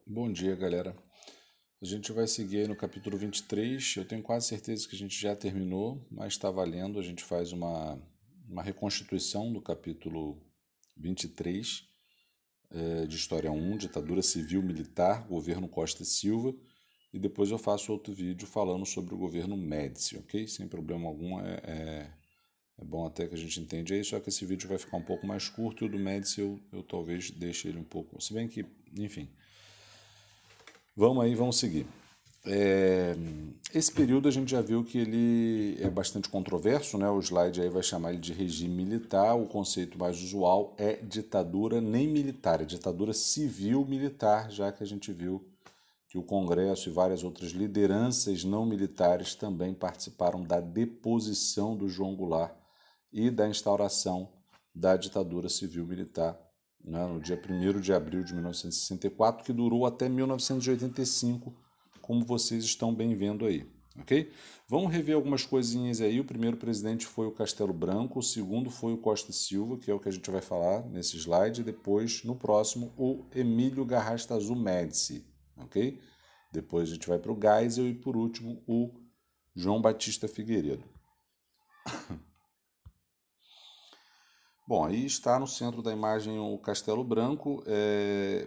Bom dia, galera. A gente vai seguir aí no capítulo 23. Eu tenho quase certeza que a gente já terminou, mas está valendo. A gente faz uma reconstituição do capítulo 23, de História 1, Ditadura Civil Militar, Governo Costa e Silva, e depois eu faço outro vídeo falando sobre o governo Médici, ok? Sem problema algum, é bom até que a gente entende aí, só que esse vídeo vai ficar um pouco mais curto e o do Médici eu talvez deixe ele um pouco... Se bem que, enfim... Vamos aí, vamos seguir. Esse período a gente já viu que ele é bastante controverso, né? O slide aí vai chamar ele de regime militar. O conceito mais usual é ditadura nem militar, é ditadura civil-militar, já que a gente viu que o Congresso e várias outras lideranças não militares também participaram da deposição do João Goulart e da instauração da ditadura civil-militar, né, no dia 1º de abril de 1964, que durou até 1985, como vocês estão bem vendo aí, ok? Vamos rever algumas coisinhas aí. O primeiro presidente foi o Castelo Branco, o segundo foi o Costa e Silva, que é o que a gente vai falar nesse slide, e depois, no próximo, o Emílio Garrastazu Médici, ok? Depois a gente vai para o Geisel e, por último, o João Batista Figueiredo. Bom, aí está no centro da imagem o Castelo Branco.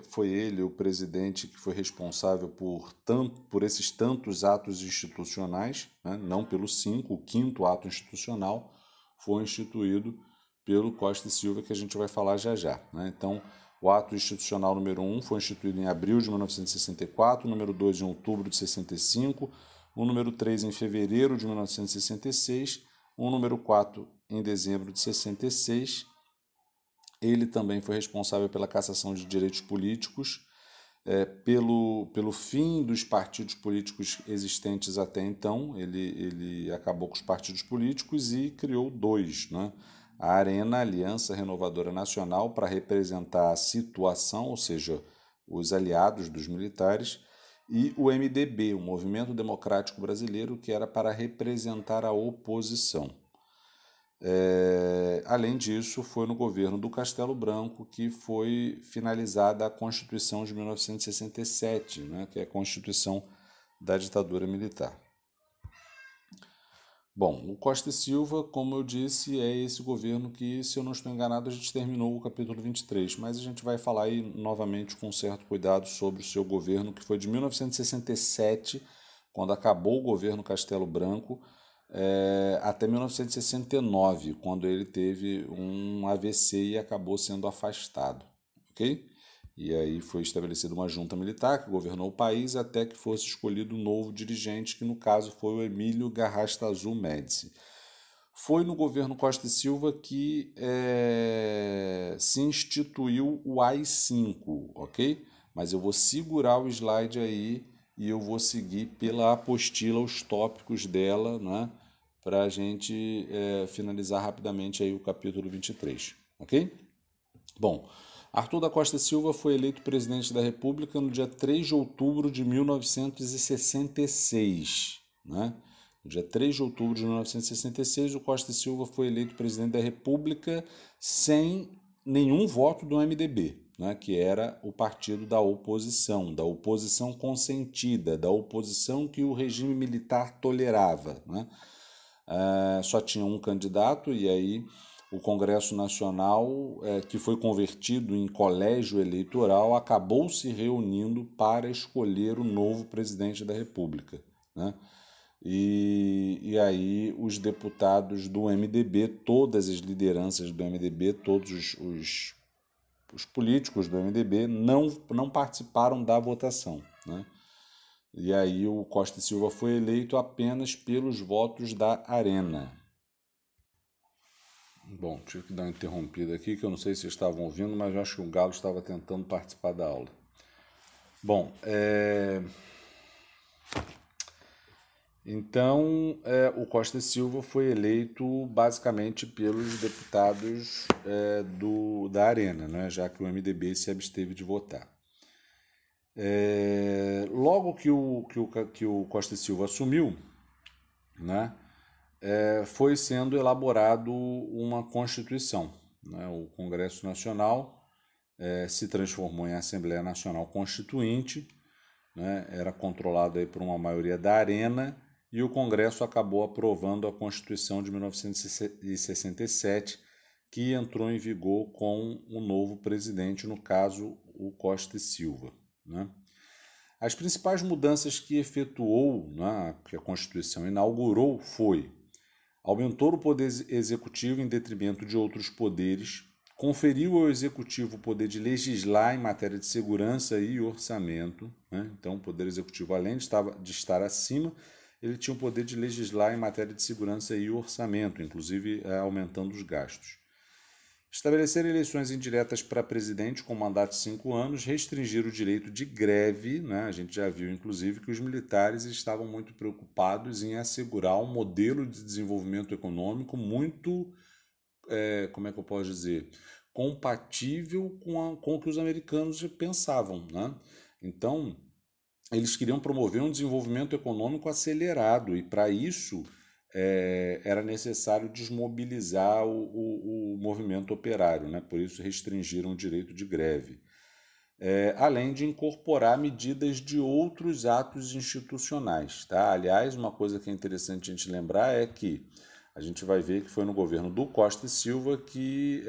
Foi ele o presidente que foi responsável por esses tantos atos institucionais, né? Não pelos 5, o 5º ato institucional foi instituído pelo Costa e Silva, que a gente vai falar já já, né? Então, o ato institucional número 1 foi instituído em abril de 1964, o número 2 em outubro de 65, o número 3 em fevereiro de 1966, o número 4 em dezembro de 66. Ele também foi responsável pela cassação de direitos políticos, pelo fim dos partidos políticos existentes até então. Ele acabou com os partidos políticos e criou 2, né? A Arena, Aliança Renovadora Nacional, para representar a situação, ou seja, os aliados dos militares, e o MDB, o Movimento Democrático Brasileiro, que era para representar a oposição. Além disso, foi no governo do Castelo Branco que foi finalizada a Constituição de 1967, né, que é a Constituição da ditadura militar. Bom, o Costa e Silva, como eu disse, é esse governo que, se eu não estou enganado, a gente terminou o capítulo 23, mas a gente vai falar aí novamente com certo cuidado sobre o seu governo, que foi de 1967, quando acabou o governo Castelo Branco, até 1969, quando ele teve um AVC e acabou sendo afastado, ok? E aí foi estabelecida uma junta militar que governou o país até que fosse escolhido um novo dirigente, que no caso foi o Emílio Garrastazu Médici. Foi no governo Costa e Silva que se instituiu o AI-5, ok? Mas eu vou segurar o slide aí e eu vou seguir pela apostila os tópicos dela, né, para a gente finalizar rapidamente aí o capítulo 23, ok? Bom, Arthur da Costa Silva foi eleito presidente da República no dia 3 de outubro de 1966, né? No dia 3 de outubro de 1966, o Costa Silva foi eleito presidente da República sem nenhum voto do MDB, né, que era o partido da oposição consentida, da oposição que o regime militar tolerava, né? Só tinha um candidato e aí o Congresso Nacional, que foi convertido em colégio eleitoral, acabou se reunindo para escolher o novo presidente da República, né? E aí os deputados do MDB, todas as lideranças do MDB, todos os políticos do MDB não participaram da votação, né? E aí o Costa e Silva foi eleito apenas pelos votos da Arena. Bom, tive que dar uma interrompida aqui, que eu não sei se vocês estavam ouvindo, mas eu acho que o Galo estava tentando participar da aula. Bom, então o Costa e Silva foi eleito basicamente pelos deputados da Arena, né, já que o MDB se absteve de votar. Logo que o Costa e Silva assumiu, né, foi sendo elaborado uma Constituição, né? O Congresso Nacional se transformou em Assembleia Nacional Constituinte, né? Era controlado aí por uma maioria da Arena, e o Congresso acabou aprovando a Constituição de 1967, que entrou em vigor com o novo presidente, no caso, o Costa e Silva, né? As principais mudanças que efetuou, né, que a Constituição inaugurou, foi: aumentou o poder executivo em detrimento de outros poderes, conferiu ao executivo o poder de legislar em matéria de segurança e orçamento, né? Então, o poder executivo, além de estar acima, ele tinha o poder de legislar em matéria de segurança e orçamento, inclusive aumentando os gastos. Estabelecer eleições indiretas para presidente com mandato de 5 anos, restringir o direito de greve, né? A gente já viu, inclusive, que os militares estavam muito preocupados em assegurar um modelo de desenvolvimento econômico muito, como é que eu posso dizer, compatível com o que os americanos pensavam, né? Então, eles queriam promover um desenvolvimento econômico acelerado, e para isso era necessário desmobilizar o movimento operário, né? Por isso restringiram o direito de greve. Além de incorporar medidas de outros atos institucionais, tá? Aliás, uma coisa que é interessante a gente lembrar é que a gente vai ver que foi no governo do Costa e Silva que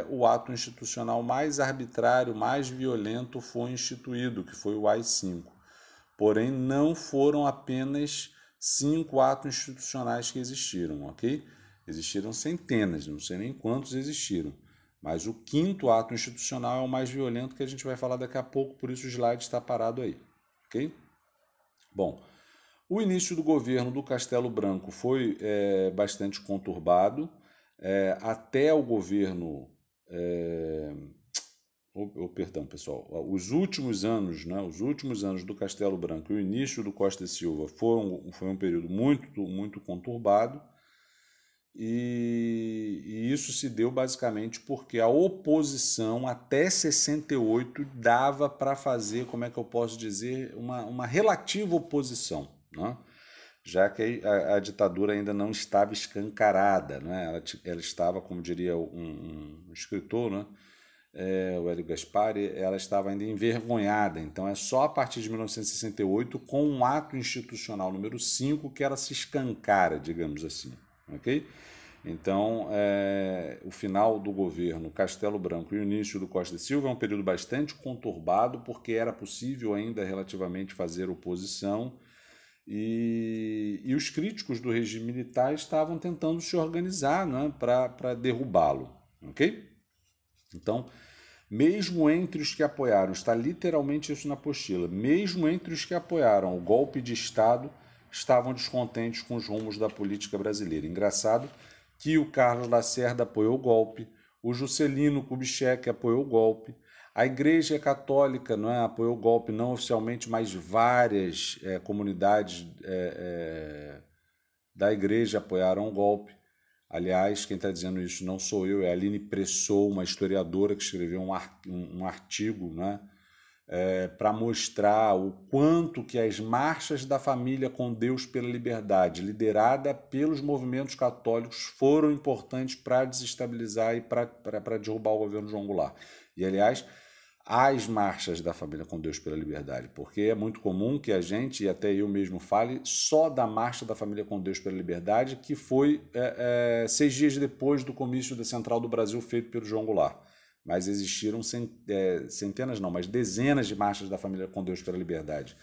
o ato institucional mais arbitrário, mais violento foi instituído, que foi o AI-5. Porém, não foram apenas 5 atos institucionais que existiram, ok? Existiram centenas, não sei nem quantos existiram. Mas o 5º ato institucional é o mais violento, que a gente vai falar daqui a pouco, por isso o slide está parado aí, ok? Bom, o início do governo do Castelo Branco foi bastante conturbado, até o governo... perdão, pessoal, os últimos anos, né, os últimos anos do Castelo Branco e o início do Costa e Silva foi um período muito conturbado, e isso se deu basicamente porque a oposição até 68 dava para fazer, como é que eu posso dizer, uma relativa oposição, né? Já que a ditadura ainda não estava escancarada, né? Ela estava, como diria um escritor, né? O Hélio Gaspari, ela estava ainda envergonhada. Então é só a partir de 1968, com um ato institucional número 5, que ela se escancara, digamos assim, ok? Então, o final do governo Castelo Branco e o início do Costa e Silva é um período bastante conturbado, porque era possível ainda relativamente fazer oposição, e os críticos do regime militar estavam tentando se organizar, né, para derrubá-lo, ok? Então, mesmo entre os que apoiaram, está literalmente isso na apostila, mesmo entre os que apoiaram o golpe de Estado, estavam descontentes com os rumos da política brasileira. Engraçado que o Carlos Lacerda apoiou o golpe, o Juscelino Kubitschek apoiou o golpe, a Igreja Católica, não é, apoiou o golpe, não oficialmente, mas várias comunidades da Igreja apoiaram o golpe. Aliás, quem está dizendo isso não sou eu, é a Aline Pressou, uma historiadora que escreveu um artigo, né, para mostrar o quanto que as marchas da família com Deus pela liberdade, liderada pelos movimentos católicos, foram importantes para desestabilizar e para derrubar o governo João Goulart. E, aliás, as marchas da família com Deus pela liberdade, porque é muito comum que a gente, e até eu mesmo fale, só da marcha da família com Deus pela liberdade, que foi 6 dias depois do comício da Central do Brasil feito pelo João Goulart. Mas existiram centenas não, mas dezenas de marchas da família com Deus pela liberdade.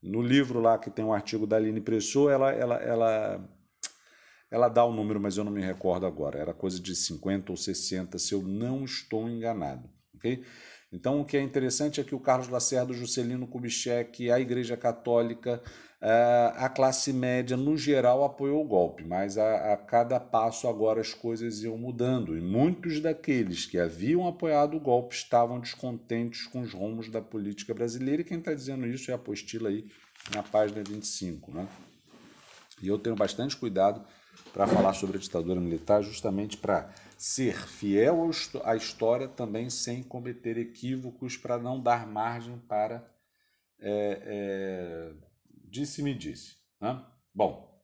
No livro lá, que tem um artigo da Aline Pressou, ela dá o número, mas eu não me recordo agora. Era coisa de 50 ou 60, se eu não estou enganado, ok? Então, o que é interessante é que o Carlos Lacerda, o Juscelino Kubitschek, a Igreja Católica, a classe média, no geral, apoiou o golpe, mas a cada passo agora as coisas iam mudando, e muitos daqueles que haviam apoiado o golpe estavam descontentes com os rumos da política brasileira, e quem está dizendo isso é a apostila aí na página 25, né? E eu tenho bastante cuidado para falar sobre a ditadura militar, justamente para ser fiel à história, também sem cometer equívocos, para não dar margem para disse-me-disse, né? Bom,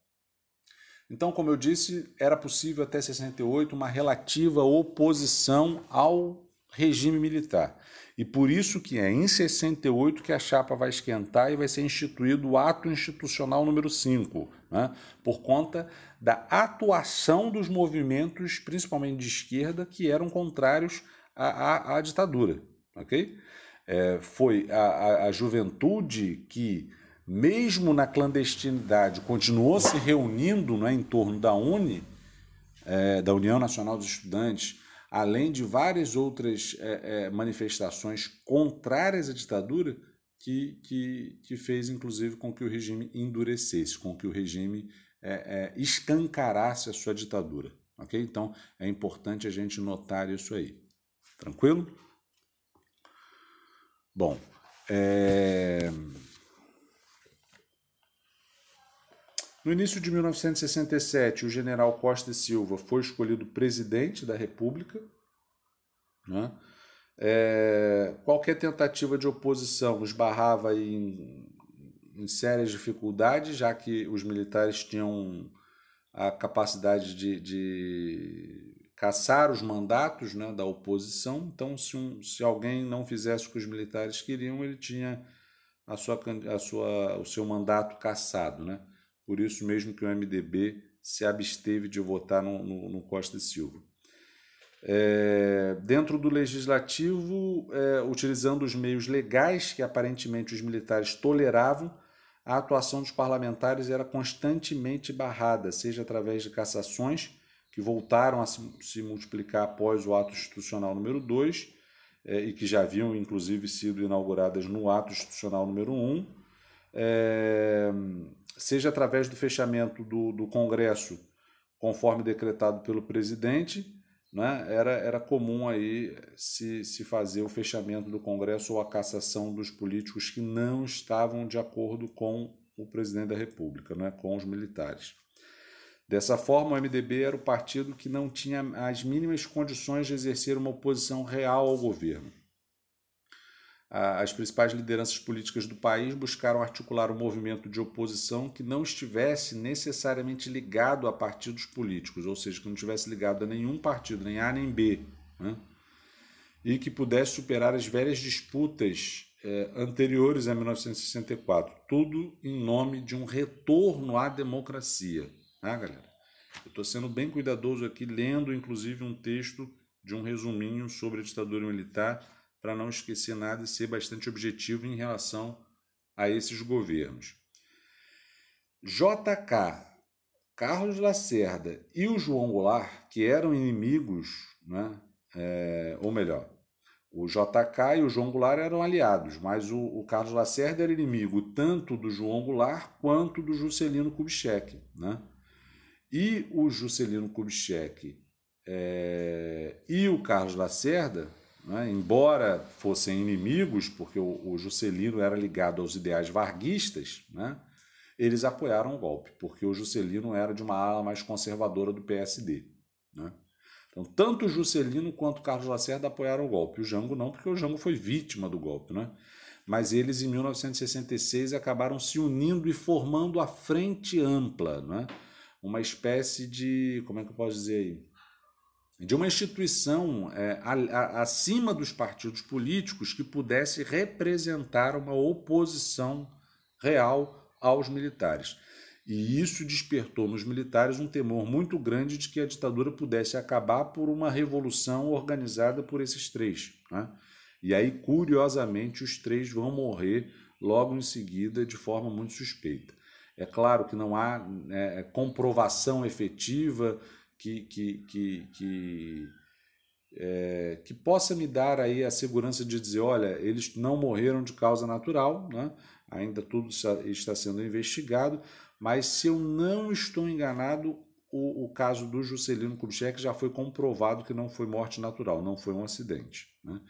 então, como eu disse, era possível até 68 uma relativa oposição ao regime militar. E por isso que é em 68 que a chapa vai esquentar e vai ser instituído o ato institucional número 5, né? Por conta da atuação dos movimentos, principalmente de esquerda, que eram contrários à ditadura. Okay? Foi a juventude que, mesmo na clandestinidade, continuou se reunindo, né, em torno da UNE, da União Nacional dos Estudantes, além de várias outras manifestações contrárias à ditadura, que fez, inclusive, com que o regime endurecesse, com que o regime escancarasse a sua ditadura. Okay? Então, é importante a gente notar isso aí. Tranquilo? Bom, no início de 1967, o general Costa e Silva foi escolhido presidente da República, né? Qualquer tentativa de oposição esbarrava em sérias dificuldades, já que os militares tinham a capacidade de caçar os mandatos, né, da oposição. Então, se alguém não fizesse o que os militares queriam, ele tinha o seu mandato cassado, né? Por isso mesmo que o MDB se absteve de votar no Costa e Silva. Dentro do legislativo, utilizando os meios legais que aparentemente os militares toleravam, a atuação dos parlamentares era constantemente barrada, seja através de cassações, que voltaram a se multiplicar após o ato institucional número 2, e que já haviam, inclusive, sido inauguradas no ato institucional número 1, seja através do fechamento do Congresso, conforme decretado pelo presidente, né? Era comum aí se fazer o fechamento do Congresso ou a cassação dos políticos que não estavam de acordo com o presidente da República, né? Com os militares. Dessa forma, o MDB era o partido que não tinha as mínimas condições de exercer uma oposição real ao governo. As principais lideranças políticas do país buscaram articular um movimento de oposição que não estivesse necessariamente ligado a partidos políticos, ou seja, que não estivesse ligado a nenhum partido, nem A nem B, né? E que pudesse superar as velhas disputas anteriores a 1964, tudo em nome de um retorno à democracia. Ah, galera, eu estou sendo bem cuidadoso aqui, lendo inclusive um texto de um resuminho sobre a ditadura militar, para não esquecer nada e ser bastante objetivo em relação a esses governos. JK, Carlos Lacerda e o João Goulart, que eram inimigos, né? Ou melhor, o JK e o João Goulart eram aliados, mas o Carlos Lacerda era inimigo tanto do João Goulart quanto do Juscelino Kubitschek, né? E o Juscelino Kubitschek e o Carlos Lacerda, né, embora fossem inimigos, porque o Juscelino era ligado aos ideais varguistas, né, eles apoiaram o golpe, porque o Juscelino era de uma ala mais conservadora do PSD. Né? Então, tanto o Juscelino quanto o Carlos Lacerda apoiaram o golpe. O Jango não, porque o Jango foi vítima do golpe. Né? Mas eles, em 1966, acabaram se unindo e formando a Frente Ampla, né? Uma espécie de, como é que eu posso dizer aí? De uma instituição acima dos partidos políticos que pudesse representar uma oposição real aos militares. E isso despertou nos militares um temor muito grande de que a ditadura pudesse acabar por uma revolução organizada por esses três. Né? E aí, curiosamente, os três vão morrer logo em seguida de forma muito suspeita. É claro que não há comprovação efetiva que possa me dar aí a segurança de dizer, olha, eles não morreram de causa natural, né? Ainda tudo está sendo investigado, mas se eu não estou enganado, o caso do Juscelino Kubitschek já foi comprovado que não foi morte natural, não foi um acidente. Né?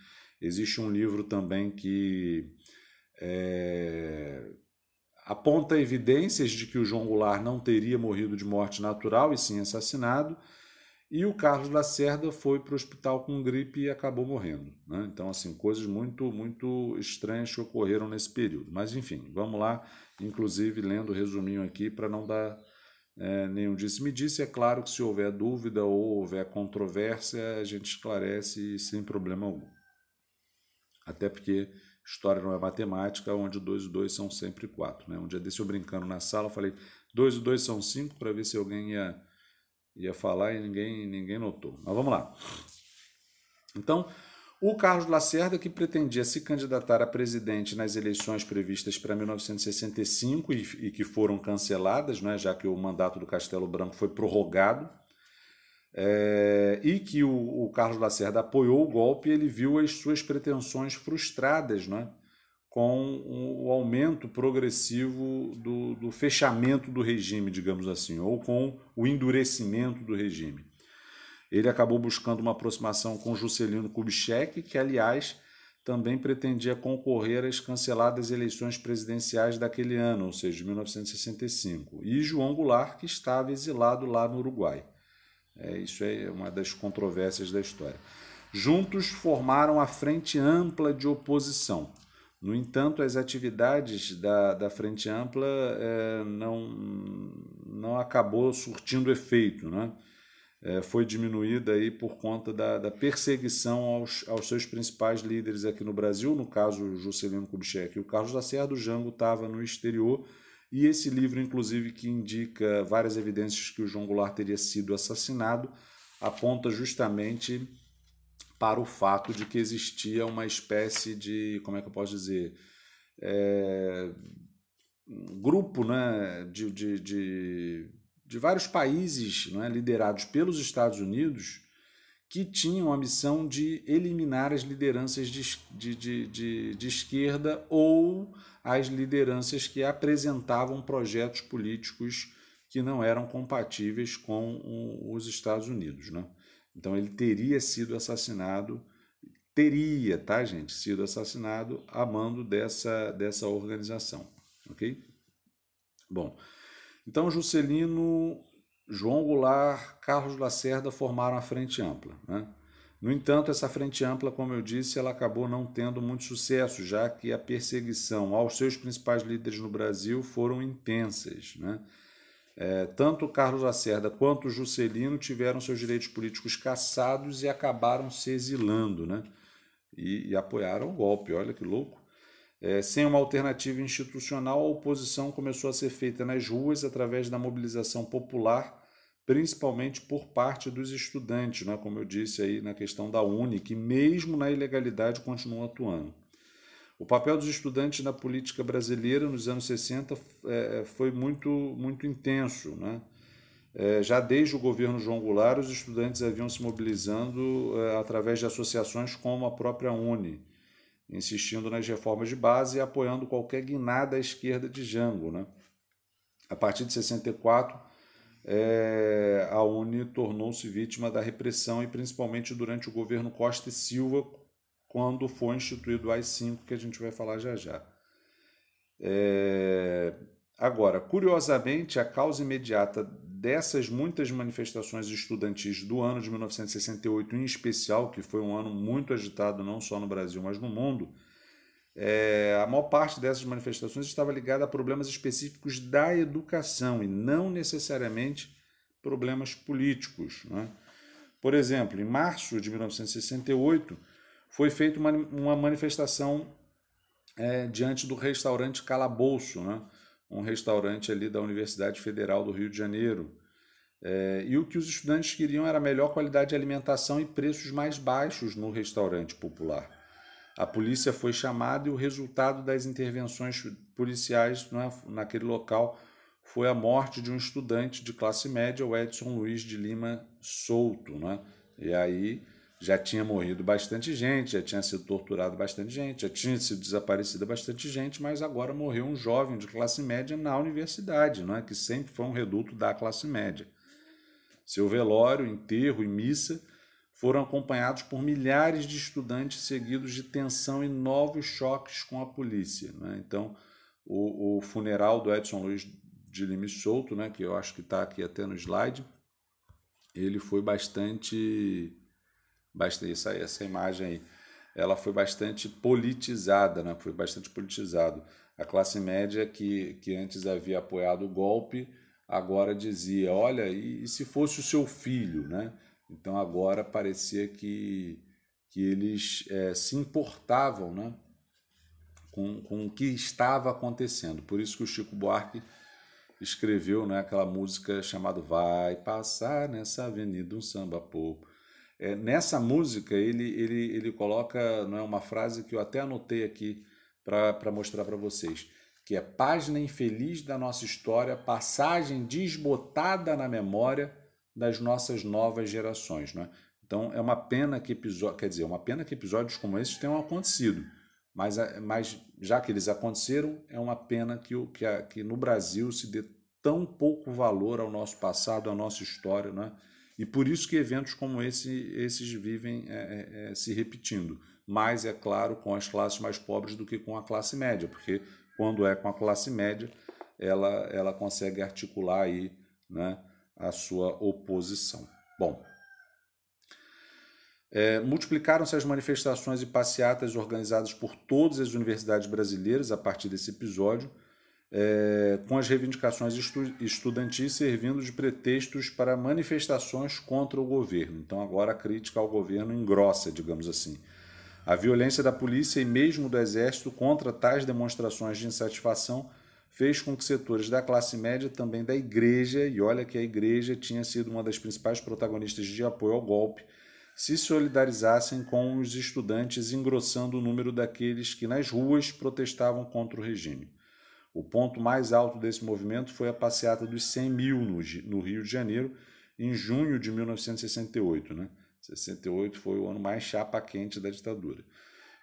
Existe um livro também que aponta evidências de que o João Goulart não teria morrido de morte natural e sim assassinado, e o Carlos Lacerda foi para o hospital com gripe e acabou morrendo. Né? Então, assim, coisas muito, muito estranhas que ocorreram nesse período. Mas, enfim, vamos lá, inclusive lendo o resuminho aqui para não dar nenhum disse-me-disse. É claro que se houver dúvida ou houver controvérsia, a gente esclarece sem problema algum. Até porque história não é matemática, onde 2 e 2 são sempre 4. Né? Um dia desse eu brincando na sala, eu falei 2 e 2 são 5, para ver se alguém ia falar e ninguém notou. Mas vamos lá. Então, o Carlos Lacerda, que pretendia se candidatar a presidente nas eleições previstas para 1965 e que foram canceladas, né, já que o mandato do Castelo Branco foi prorrogado, e que o Carlos Lacerda apoiou o golpe, ele viu as suas pretensões frustradas, né, com o aumento progressivo do fechamento do regime, digamos assim, ou com o endurecimento do regime. Ele acabou buscando uma aproximação com Juscelino Kubitschek, que, aliás, também pretendia concorrer às canceladas eleições presidenciais daquele ano, ou seja, de 1965, e João Goulart, que estava exilado lá no Uruguai. Isso é uma das controvérsias da história. Juntos formaram a Frente Ampla de Oposição. No entanto, as atividades da Frente Ampla não acabou surtindo efeito, né? Foi diminuída aí por conta da perseguição aos seus principais líderes aqui no Brasil, no caso o Juscelino Kubitschek e o Carlos Lacerda. O Jango estava no exterior, e esse livro, inclusive, que indica várias evidências que o João Goulart teria sido assassinado, aponta justamente para o fato de que existia uma espécie de, como é que eu posso dizer, grupo, né, de vários países, né, liderados pelos Estados Unidos, que tinham a missão de eliminar as lideranças de esquerda ou as lideranças que apresentavam projetos políticos que não eram compatíveis com os Estados Unidos, né? Então ele teria sido assassinado, sido assassinado a mando dessa organização, ok? Bom, então Juscelino, João Goulart, Carlos Lacerda formaram a Frente Ampla, né? No entanto, essa Frente Ampla, como eu disse, ela acabou não tendo muito sucesso, já que a perseguição aos seus principais líderes no Brasil foram intensas, né? Tanto Carlos Lacerda quanto Juscelino tiveram seus direitos políticos cassados e acabaram se exilando, né? E apoiaram o golpe, olha que louco. Sem uma alternativa institucional, a oposição começou a ser feita nas ruas através da mobilização popular, principalmente por parte dos estudantes, né? Como eu disse aí na questão da UNE, que mesmo na ilegalidade continua atuando. O papel dos estudantes na política brasileira nos anos 60 foi muito intenso, né? Já desde o governo João Goulart, os estudantes haviam se mobilizando através de associações como a própria UNE, insistindo nas reformas de base e apoiando qualquer guinada à esquerda de Jango, né? A partir de 64, a UNE tornou-se vítima da repressão, e principalmente durante o governo Costa e Silva, quando foi instituído o AI-5, que a gente vai falar já já. Agora, curiosamente, a causa imediata dessas muitas manifestações estudantis do ano de 1968, em especial, que foi um ano muito agitado não só no Brasil, mas no mundo, a maior parte dessas manifestações estava ligada a problemas específicos da educação e não necessariamente problemas políticos, né? Por exemplo, em março de 1968, foi feita uma manifestação diante do restaurante Calabouço, né? Um restaurante ali da Universidade Federal do Rio de Janeiro. E o que os estudantes queriam era melhor qualidade de alimentação e preços mais baixos no restaurante popular. A polícia foi chamada e o resultado das intervenções policiais, né, naquele local foi a morte de um estudante de classe média, o Edson Luiz de Lima Souto, né? E aí já tinha morrido bastante gente, já tinha sido torturado bastante gente, já tinha sido desaparecida bastante gente, mas agora morreu um jovem de classe média na universidade, não é? Que sempre foi um reduto da classe média. Seu velório, enterro e missa foram acompanhados por milhares de estudantes seguidos de tensão e novos choques com a polícia, né? Então, o funeral do Edson Luiz de Lima Souto, né, que eu acho que está aqui até no slide, ele foi bastante essa imagem aí, ela foi bastante politizada, né? Foi bastante politizado. A classe média que antes havia apoiado o golpe, agora dizia, olha, e se fosse o seu filho, né? Então agora parecia que eles se importavam, né, com o que estava acontecendo. Por isso que o Chico Buarque escreveu, né, aquela música chamada Vai Passar Nessa Avenida um Samba Pô. Nessa música ele coloca, não é, uma frase que eu até anotei aqui para mostrar para vocês, que é página infeliz da nossa história, passagem desbotada na memória das nossas novas gerações, né? Então é uma pena que episódios como esses tenham acontecido, mas já que eles aconteceram, é uma pena que no Brasil se dê tão pouco valor ao nosso passado, à nossa história, né? E por isso que eventos como esses vivem se repetindo. Mais, é claro, com as classes mais pobres do que com a classe média, porque quando é com a classe média, ela consegue articular aí, né, a sua oposição. Bom, multiplicaram-se as manifestações e passeatas organizadas por todas as universidades brasileiras a partir desse episódio, com as reivindicações estudantis servindo de pretextos para manifestações contra o governo. Então agora a crítica ao governo engrossa, digamos assim. A violência da polícia e mesmo do exército contra tais demonstrações de insatisfação fez com que setores da classe média, também da igreja, e olha que a igreja tinha sido uma das principais protagonistas de apoio ao golpe, se solidarizassem com os estudantes, engrossando o número daqueles que nas ruas protestavam contra o regime. O ponto mais alto desse movimento foi a passeata dos 100 mil no Rio de Janeiro, em junho de 1968. Né? 68 foi o ano mais chapa-quente da ditadura.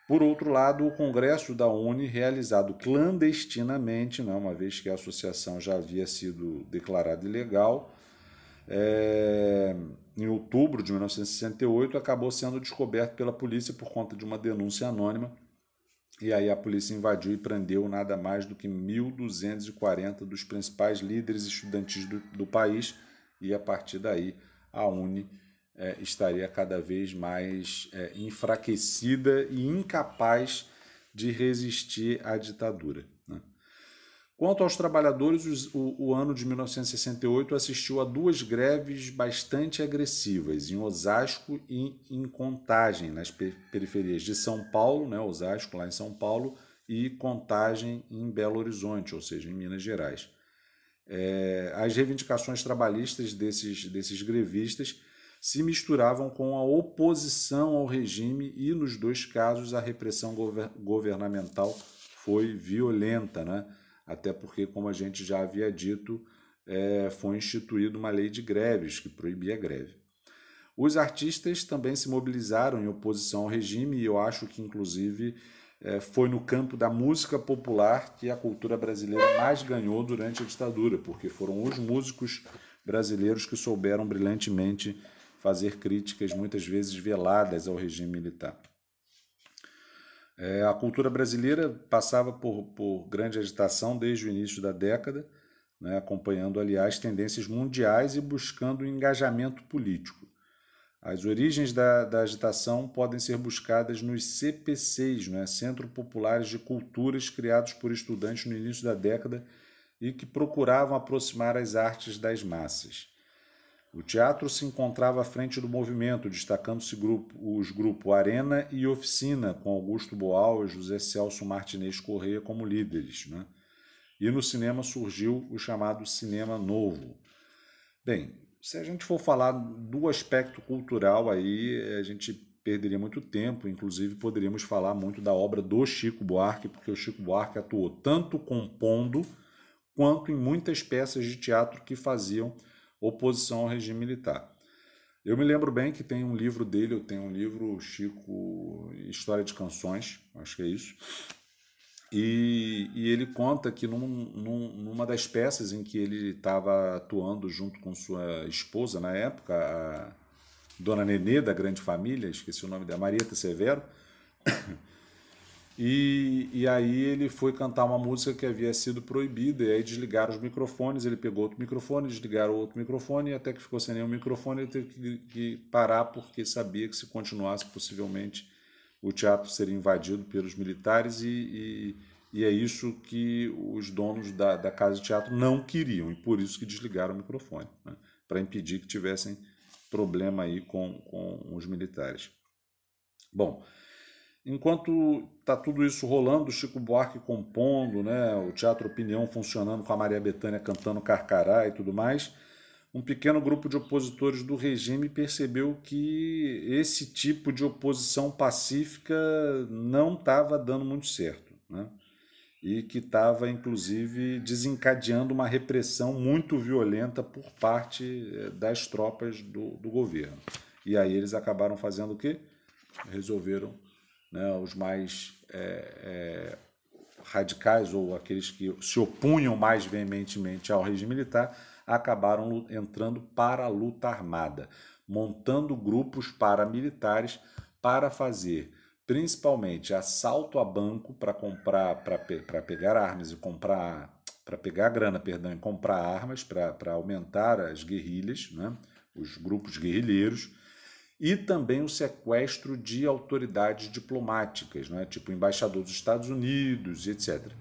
Por outro lado, o Congresso da UNE, realizado clandestinamente, né, uma vez que a associação já havia sido declarada ilegal, em outubro de 1968, acabou sendo descoberto pela polícia por conta de uma denúncia anônima. E aí a polícia invadiu e prendeu nada mais do que 1.240 dos principais líderes estudantis do país, e a partir daí a UNE estaria cada vez mais enfraquecida e incapaz de resistir à ditadura. Né? Quanto aos trabalhadores, o ano de 1968 assistiu a duas greves bastante agressivas, em Osasco e em Contagem, nas periferias de São Paulo, né, Osasco, lá em São Paulo, e Contagem, em Belo Horizonte, ou seja, em Minas Gerais. As reivindicações trabalhistas desses grevistas se misturavam com a oposição ao regime e, nos dois casos, a repressão governamental foi violenta, né? Até porque, como a gente já havia dito, foi instituída uma lei de greves que proibia a greve. Os artistas também se mobilizaram em oposição ao regime, e eu acho que, inclusive, foi no campo da música popular que a cultura brasileira mais ganhou durante a ditadura, porque foram os músicos brasileiros que souberam brilhantemente fazer críticas, muitas vezes veladas, ao regime militar. A cultura brasileira passava por grande agitação desde o início da década, né, acompanhando, aliás, tendências mundiais e buscando um engajamento político. As origens da agitação podem ser buscadas nos CPCs, né, Centros Populares de Culturas, criados por estudantes no início da década e que procuravam aproximar as artes das massas. O teatro se encontrava à frente do movimento, destacando-se os grupos Arena e Oficina, com Augusto Boal e José Celso Martinez Corrêa como líderes. Né? E no cinema surgiu o chamado Cinema Novo. Bem, se a gente for falar do aspecto cultural, aí a gente perderia muito tempo, inclusive poderíamos falar muito da obra do Chico Buarque, porque o Chico Buarque atuou tanto compondo quanto em muitas peças de teatro que faziam oposição ao regime militar. Eu me lembro bem que tem um livro dele, eu tenho um livro, Chico, História de Canções, acho que é isso, e ele conta que numa das peças em que ele estava atuando junto com sua esposa, na época, a Dona Nenê, da Grande Família, esqueci o nome dela, Marieta Severo, e aí ele foi cantar uma música que havia sido proibida, e aí desligaram os microfones, ele pegou outro microfone, desligaram outro microfone, e até que ficou sem nenhum microfone, ele teve que parar, porque sabia que, se continuasse, possivelmente o teatro seria invadido pelos militares e e é isso que os donos da casa de teatro não queriam, e por isso que desligaram o microfone, né? Para impedir que tivessem problema aí com os militares. Bom, enquanto está tudo isso rolando, o Chico Buarque compondo, né, o Teatro Opinião funcionando com a Maria Bethânia cantando Carcará e tudo mais, um pequeno grupo de opositores do regime percebeu que esse tipo de oposição pacífica não estava dando muito certo, né? E que estava, inclusive, desencadeando uma repressão muito violenta por parte das tropas do governo. E aí eles acabaram fazendo o quê? Resolveram, né, os mais radicais ou aqueles que se opunham mais veementemente ao regime militar, acabaram entrando para a luta armada, montando grupos paramilitares para fazer principalmente assalto a banco para comprar, para pegar armas e comprar, para pegar grana, perdão, e comprar armas para aumentar as guerrilhas, né, os grupos guerrilheiros, e também o sequestro de autoridades diplomáticas, né, tipo embaixador dos Estados Unidos, etc.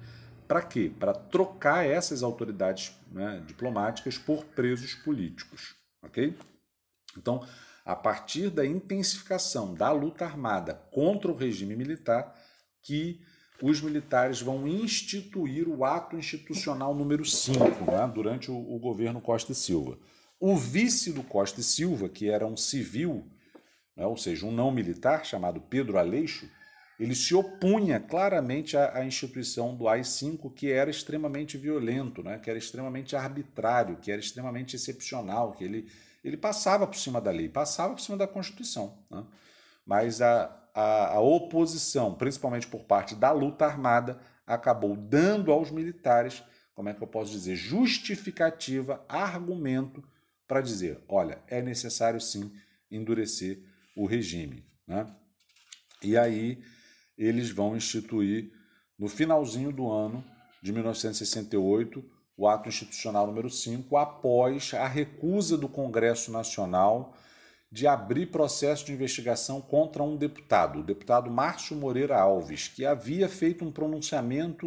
Para quê? Para trocar essas autoridades, né, diplomáticas por presos políticos, ok? Então, a partir da intensificação da luta armada contra o regime militar, que os militares vão instituir o ato institucional número 5, né, durante o governo Costa e Silva. O vice do Costa e Silva, que era um civil, né, ou seja, um não militar, chamado Pedro Aleixo, ele se opunha claramente à instituição do AI-5, que era extremamente violento, né, que era extremamente arbitrário, que era extremamente excepcional, que ele passava por cima da lei, passava por cima da Constituição, né? Mas a oposição, principalmente por parte da luta armada, acabou dando aos militares, como é que eu posso dizer, justificativa, argumento para dizer, olha, é necessário sim endurecer o regime, né? E aí eles vão instituir, no finalzinho do ano de 1968, o ato institucional número 5, após a recusa do Congresso Nacional de abrir processo de investigação contra um deputado, o deputado Márcio Moreira Alves, que havia feito um pronunciamento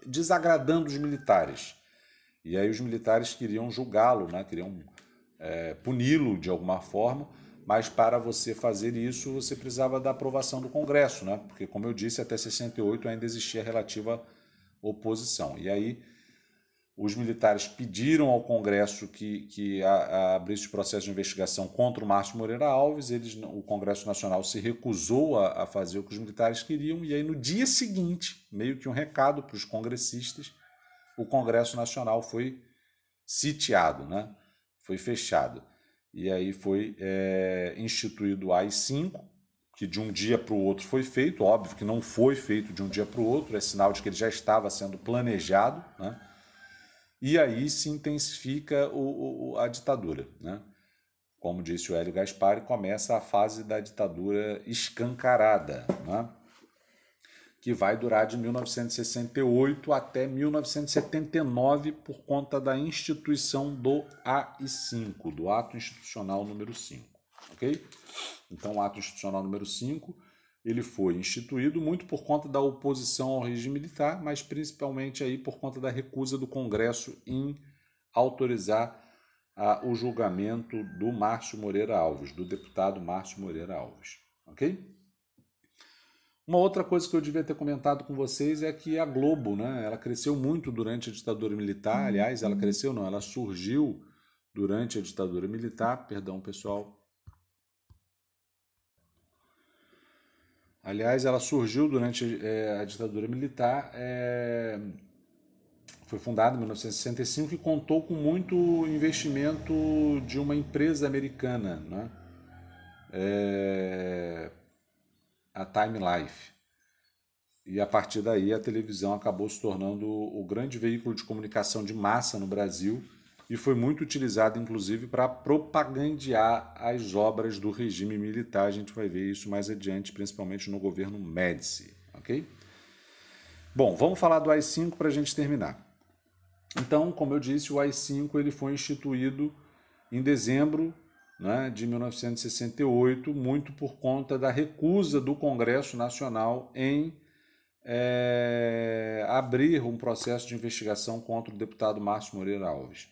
desagradando os militares. E aí os militares queriam julgá-lo, né? Queriam puni-lo de alguma forma, mas para você fazer isso, você precisava da aprovação do Congresso, né? Porque, como eu disse, até 68 ainda existia relativa oposição. E aí os militares pediram ao Congresso que abrisse o processo de investigação contra o Márcio Moreira Alves, o Congresso Nacional se recusou a fazer o que os militares queriam, e aí no dia seguinte, meio que um recado para os congressistas, o Congresso Nacional foi sitiado, né? Foi fechado. E aí foi instituído o AI-5, que de um dia para o outro foi feito, óbvio que não foi feito de um dia para o outro, é sinal de que ele já estava sendo planejado, né? E aí se intensifica a ditadura, né? Como disse o Hélio Gaspari, começa a fase da ditadura escancarada, né? Que vai durar de 1968 até 1979 por conta da instituição do AI-5, do Ato Institucional número 5, ok? Então, o Ato Institucional número 5, ele foi instituído muito por conta da oposição ao regime militar, mas principalmente aí por conta da recusa do Congresso em autorizar o julgamento do Márcio Moreira Alves, do deputado Márcio Moreira Alves, ok? Uma outra coisa que eu devia ter comentado com vocês é que a Globo, né, ela cresceu muito durante a ditadura militar. Aliás, ela cresceu não, ela surgiu durante a ditadura militar. Perdão, pessoal. Aliás, ela surgiu durante a ditadura militar. Foi fundada em 1965 e contou com muito investimento de uma empresa americana, né? A Time Life. E a partir daí a televisão acabou se tornando o grande veículo de comunicação de massa no Brasil e foi muito utilizada, inclusive, para propagandear as obras do regime militar. A gente vai ver isso mais adiante, principalmente no governo Médici, ok? Bom, vamos falar do AI-5 para a gente terminar. Então, como eu disse, o AI-5 ele foi instituído em dezembro, né, de 1968, muito por conta da recusa do Congresso Nacional em abrir um processo de investigação contra o deputado Márcio Moreira Alves.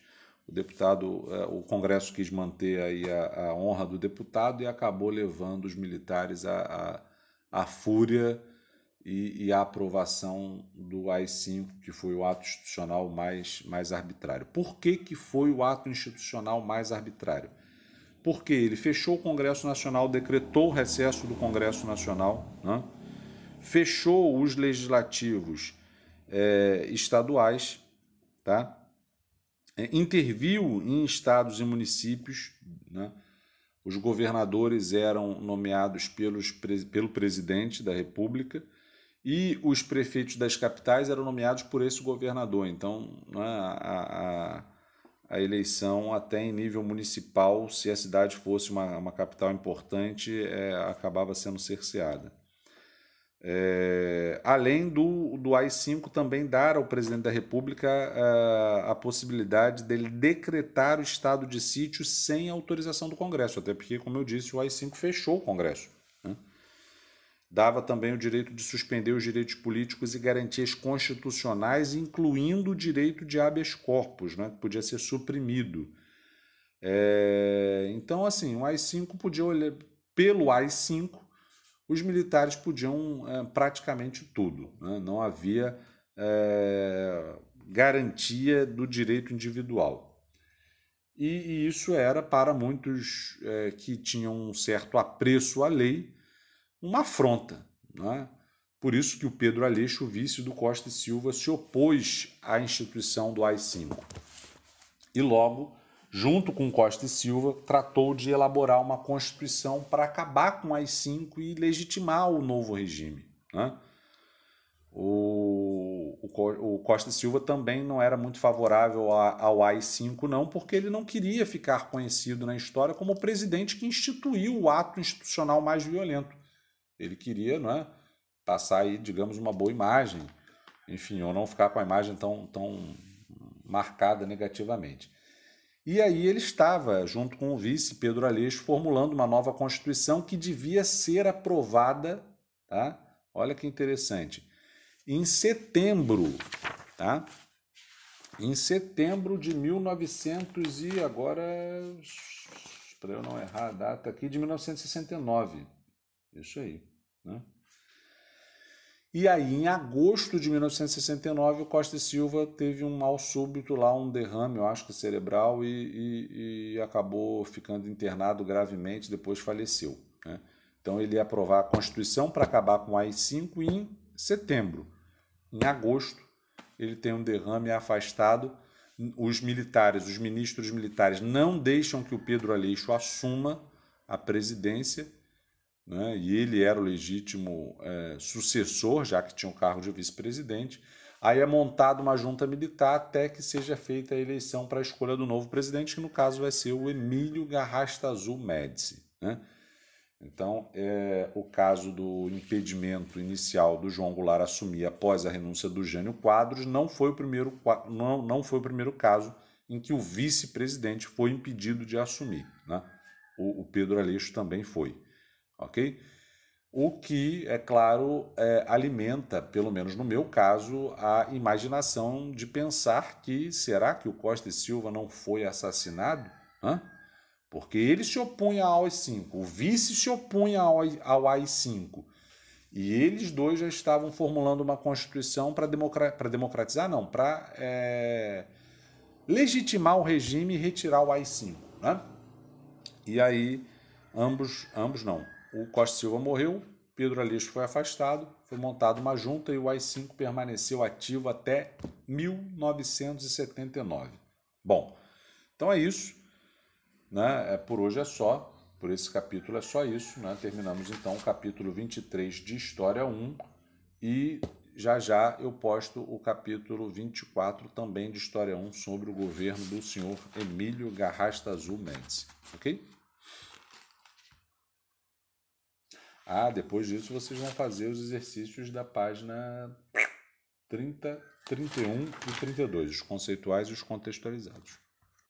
O Congresso quis manter aí a honra do deputado e acabou levando os militares à fúria e à aprovação do AI-5, que foi o ato institucional mais arbitrário. Por que foi o ato institucional mais arbitrário? Porque ele fechou o Congresso Nacional, decretou o recesso do Congresso Nacional, né? Fechou os legislativos estaduais, tá? Interviu em estados e municípios, né? Os governadores eram nomeados pelo presidente da República e os prefeitos das capitais eram nomeados por esse governador. Então, né, a eleição até em nível municipal, se a cidade fosse uma capital importante, acabava sendo cerceada. Além do AI-5 também dar ao presidente da República a possibilidade dele decretar o estado de sítio sem autorização do Congresso, até porque, como eu disse, o AI-5 fechou o Congresso, né? Dava também o direito de suspender os direitos políticos e garantias constitucionais, incluindo o direito de habeas corpus, né, que podia ser suprimido. Então, assim, o AI-5 podia olhar pelo AI-5, os militares podiam praticamente tudo, né? Não havia garantia do direito individual. E isso era, para muitos que tinham um certo apreço à lei, uma afronta, né? Por isso que o Pedro Aleixo, vice do Costa e Silva, se opôs à instituição do AI-5. E logo, junto com Costa e Silva, tratou de elaborar uma Constituição para acabar com o AI-5 e legitimar o novo regime, né? O Costa e Silva também não era muito favorável ao AI-5, não, porque ele não queria ficar conhecido na história como o presidente que instituiu o ato institucional mais violento. Ele queria, não é, passar aí, digamos, uma boa imagem, enfim, ou não ficar com a imagem tão marcada negativamente. E aí ele estava, junto com o vice, Pedro Aleixo, formulando uma nova Constituição que devia ser aprovada, tá? Olha que interessante, em setembro, tá? Em setembro de 1900 e agora, para eu não errar a data aqui, de 1969. Isso aí, né? E aí, em agosto de 1969, o Costa e Silva teve um mal súbito lá, um derrame, eu acho que cerebral, e acabou ficando internado gravemente, depois faleceu, né? Então ele ia aprovar a Constituição para acabar com o AI-5 em setembro. Em agosto, ele tem um derrame, é afastado. Os ministros militares não deixam que o Pedro Aleixo assuma a presidência, né? E ele era o legítimo sucessor, já que tinha o cargo de vice-presidente. Aí é montada uma junta militar até que seja feita a eleição para a escolha do novo presidente, que no caso vai ser o Emílio Garrastazu Médici, né? Então, o caso do impedimento inicial do João Goulart assumir após a renúncia do Jânio Quadros não foi o primeiro caso em que o vice-presidente foi impedido de assumir, né? O Pedro Aleixo também foi. Ok? O que, é claro, alimenta, pelo menos no meu caso, a imaginação de pensar que será que o Costa e Silva não foi assassinado? Hã? Porque ele se opunha ao AI-5, o vice se opunha ao AI-5, e eles dois já estavam formulando uma Constituição para democratizar, não, para legitimar o regime e retirar o AI-5, né? E aí, ambos não. O Costa e Silva morreu, Pedro Aleixo foi afastado, foi montada uma junta e o AI-5 permaneceu ativo até 1979. Bom, então é isso, né? Por hoje é só, por esse capítulo é só isso, né? Terminamos então o capítulo 23 de História 1 e já eu posto o capítulo 24 também de História 1 sobre o governo do senhor Emílio Garrastazu Médici, ok? Depois disso vocês vão fazer os exercícios da página 30, 31 e 32, os conceituais e os contextualizados.